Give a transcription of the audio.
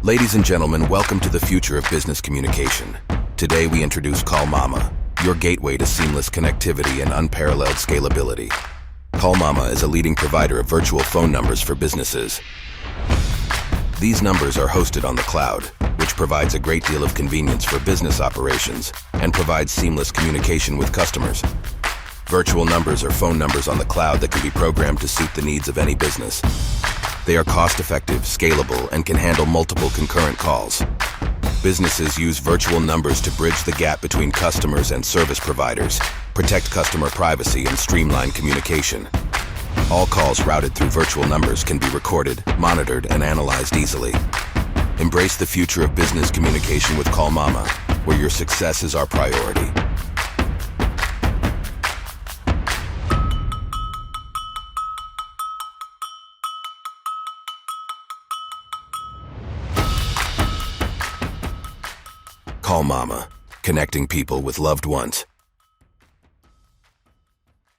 Ladies and gentlemen, welcome to the future of business communication. Today we introduce Callmama, your gateway to seamless connectivity and unparalleled scalability. Callmama is a leading provider of virtual phone numbers for businesses. These numbers are hosted on the cloud, which provides a great deal of convenience for business operations and provides seamless communication with customers. Virtual numbers are phone numbers on the cloud that can be programmed to suit the needs of any business. They are cost-effective, scalable, and can handle multiple concurrent calls. Businesses use virtual numbers to bridge the gap between customers and service providers, protect customer privacy, and streamline communication. All calls routed through virtual numbers can be recorded, monitored, and analyzed easily. Embrace the future of business communication with Callmama, where your success is our priority. Callmama, connecting people with loved ones.